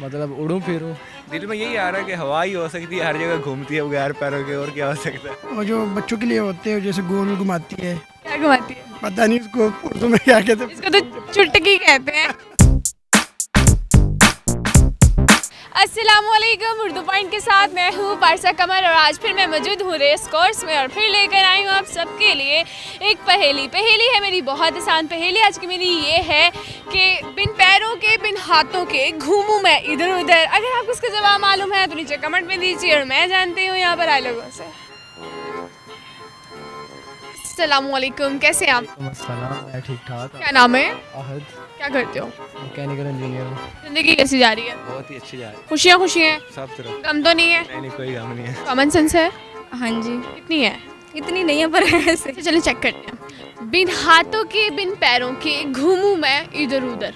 मतलब उड़ूं फिरूं। दिल में यही आ रहा है कि हवा ही हो सकती है, हर जगह घूमती है बगैर पैरों के, और क्या हो सकता है। और जो बच्चों के लिए होते हैं जैसे गोल घुमाती है, क्या घुमाती है? पता नहीं उसको उर्दू में क्या कहते हैं। इसको तो चुटकी कहते हैं। अस्सलामुअलैकुम, उर्दू पॉइंट के साथ मैं हूँ पारसा कमर और आज फिर मैं मौजूद हूँ रेस कोर्स में और फिर लेकर आई हूँ आप सबके लिए एक पहेली है मेरी बहुत आसान पहेली। आज की मेरी ये है कि बिन पैरों के बिन हाथों के घूमूं मैं इधर उधर। अगर आपको इसका जवाब मालूम है तो नीचे कमेंट में दीजिए और मैं जानती हूँ यहाँ पर आए लोगों से। अस्सलामुअलैकुम, कैसे हैं आप? सलाम, मैं ठीक ठाक। क्या नाम है? आहद, क्या करते हो? मैकेनिकल इंजीनियर हूँ। जिंदगी कैसी जा रही है? बहुत ही अच्छी जा रही खुशियाँ खुशियाँ हैं? है सब तरफ। गम तो नहीं है? नहीं, कोई गम नहीं है। कॉमन सेंस है? हाँ जी, कितनी है? इतनी नहीं है पर ऐसे। तो चलिए चेक करते हैं। बिन हाथों के बिन पैरों के घूमूं मैं इधर उधर।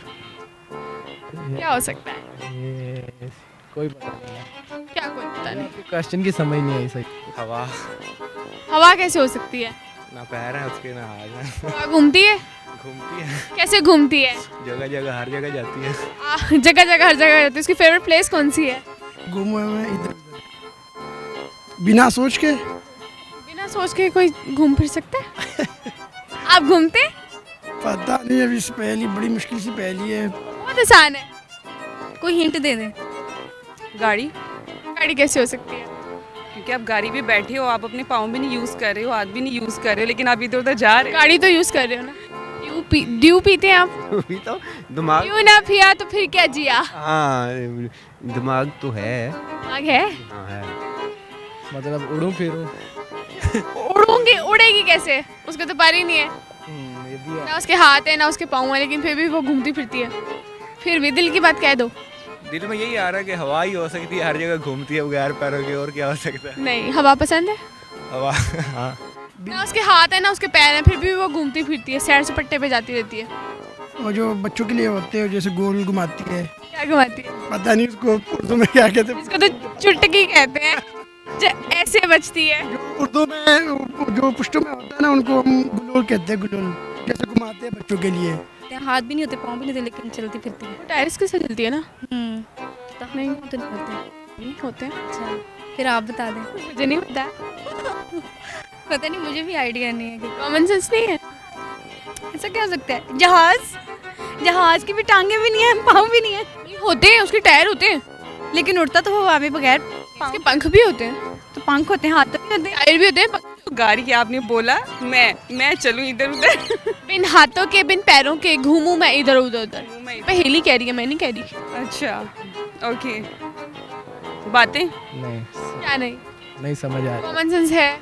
क्या हो सकता है? ये कोई पता नहीं है। क्या कोई पता नहीं। क्वेश्चन की समझ नहीं आई सही। हवा। हवा कैसे हो सकती है? ना पैर है उसके, ना हाथ है। हवा घूमती है? घूमती है कैसे घूमती है? जगह जगह, हर जगह जाती है। जगह जगह हर जगह जाती है। उसकी फेवरेट प्लेस कौन सी है? घूमे हुए इधर उधर बिना सोच के। बिना सोच के कोई घूम फिर सकता है? आप घूमते? पता नहीं, अभी इस पहेली बड़ी मुश्किल सी पहेली है। बहुत आसान है। कोई हिंट दे दे। गाड़ी, गाड़ी कैसे हो सकती है? क्योंकि आप गाड़ी पे बैठे हो, आप अपने पाँव भी नहीं यूज़ कर रहे हो, हाथ भी नहीं यूज़ कर रहे हो, लेकिन आप इधर उधर जा रहे हो। गाड़ी तो यूज कर रहे हो ना। ड्यू पीते हैं आप? अभी तो दिमाग। ड्यू ना पिया तो फिर क्या जिया? हाँ, दिमाग तो है। आग है? हाँ है। मतलब उड़ूं फिरूं। उड़ेगी कैसे? उसको तो पर ही नहीं है। ये भी है। ना उसके हाथ है ना उसके पाँव है, लेकिन फिर भी वो घूमती फिरती है। फिर भी दिल की बात कह दो। दिल में यही आ रहा है कि हवा ही हो सकती है, हर जगह घूमती है बगैर पैरों के, और क्या हो सकता है। नहीं, हवा पसंद है? हवा। हाँ। ना उसके हाथ है ना उसके पैर हैं, फिर भी वो घूमती फिरती है, सैर सपट्टे पे जाती रहती है। और जो बच्चों के लिए होते हैं जैसे गोल घुमाती है, क्या घुमाती है? पता नहीं उसको उर्दू में क्या कहते हैं। इसको तो चुटकी कहते हैं। ऐसे बजती है। उर्दू में जो पुश्तों में होता है ना, उनको हम गुलोल कहते हैं। गुलोल जैसे घुमाते हैं बच्चों के लिए। हाथ भी नहीं होते, पाँव भी नहीं होते, लेकिन चलती फिरती है। टायर्स के साथ चलती है ना? तो नहीं। तो नहीं होते। नहीं होते हैं। अच्छा, फिर आप बता दें। मुझे नहीं पता। पता नहीं, मुझे भी आइडिया नहीं है कि कॉमन सेंस नहीं है। ऐसा क्या हो सकता है। जहाज की भी टांगे भी नहीं है, पाँव भी नहीं है, नहीं होते हैं, उसके टायर होते हैं, लेकिन उड़ता तो हवा में बगैर। उसके पंख भी होते हैं, तो पंख होते हैं, हाथ तो नहीं होते। टायर भी होते हैं। गाड़ी की आपने बोला, मैं चलूँ इधर उधर। बिन हाथों के बिन पैरों के घूमूं मैं इधर उधर उधर। मैं- पहेली कह रही है, मैं नहीं कह रही। अच्छा, ओके। बातें। नहीं, क्या नहीं? नहीं समझ आ रही। कॉमन सेंस है।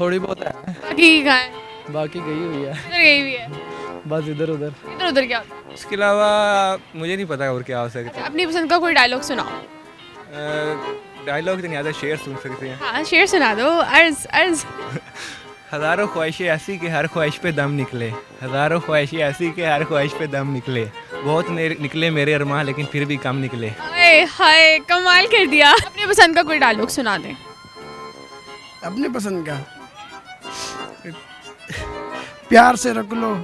थोड़ी बहुत है, बाकी कहाँ है? बाकी गई हुई है। इधर गई हुई है। बस इधर उधर। इधर उधर क्या होता है? इसके अलावा मुझे नहीं पता और क्या हो सकता अच्छा, अपनी पसंद का कोई डायलॉग सुनाओ। है। डायलॉग तो नहीं आता, शेर सुन सकते हैं। हाँ, शेर सुना दो। अर्ज अर्ज। हज़ारों ख्वाहिशें ऐसी कि हर ख्वाहिश पे दम निकले। हज़ारों ख्वाहिशें ऐसी कि हर ख्वाहिश पे दम निकले। बहुत निकले मेरे अरमान, लेकिन फिर भी कम निकले। हाय हाय, कमाल कर दिया। अपनी पसंद का कोई डायलॉग सुना दें। अपने पसंद का प्यार से रख लो।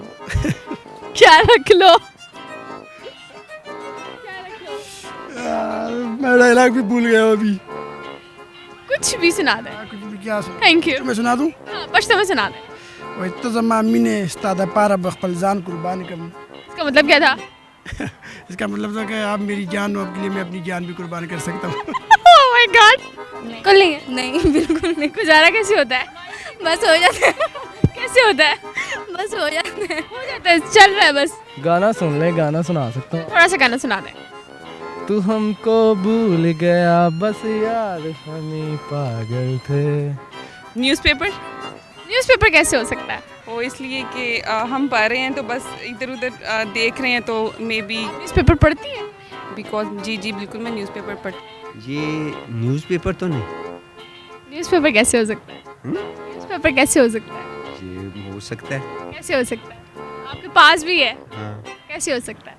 क्या रख लो? मैं डायलॉग भी भूल गया हूं अभी। कुछ भी सुना दें। कुछ भी क्या सुना? Thank you. मैं सुना दूं? हाँ, पश्तो में सुना दें। वही तो जमा मीने इस्तादा पारा बखपल जान कुर्बान कम। इसका मतलब क्या था? इसका मतलब था कि आप मेरी जान हो, आपके लिए मैं अपनी जान भी कुर्बान कर सकता हूँ। Oh my God. कुल नहीं है? नहीं, बिल्कुल नहीं। गुजारा कैसे होता है? बस हो जाता है। कैसे होता है? बस हो जाता है। हो जाता है, चल रहा है बस। गाना सुन ले, गाना सुना सकता हूँ। थोड़ा सा गाना सुना दें। तू हमको भूल गया, बस यार हम ही पागल थे। न्यूज़पेपर। न्यूज़पेपर कैसे हो सकता है? वो इसलिए कि हम पढ़ रहे हैं तो बस इधर उधर देख रहे हैं, तो मे बी न्यूज़पेपर पढ़ती है? बिकॉज जी बिल्कुल, मैं न्यूज़पेपर पढ़। ये न्यूज़पेपर तो नहीं। न्यूज़पेपर कैसे हो सकता है? न्यूज़पेपर कैसे हो सकता है? ये हो सकता है। कैसे हो सकता है? आपके पास भी है। हाँ। कैसे हो सकता है?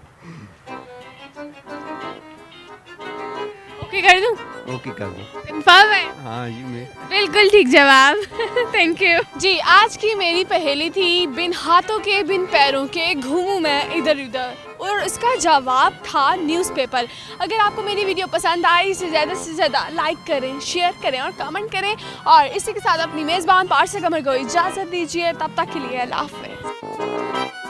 ओके कर दूं? ओके कर दो। कंफर्म है? हाँ जी, मैं बिल्कुल ठीक जवाब। थैंक यू जी। आज की मेरी पहेली थी बिन हाथों के बिन पैरों के घूमूं मैं इधर उधर। और इसका जवाब था न्यूज़पेपर। अगर आपको मेरी वीडियो पसंद आई इसे ज़्यादा से ज़्यादा लाइक करें, शेयर करें और कमेंट करें। और इसी के साथ अपनी मेज़बान पारसा कमर को इजाज़त दीजिए। तब तक के लिए अल्लाह हाफ़िज़।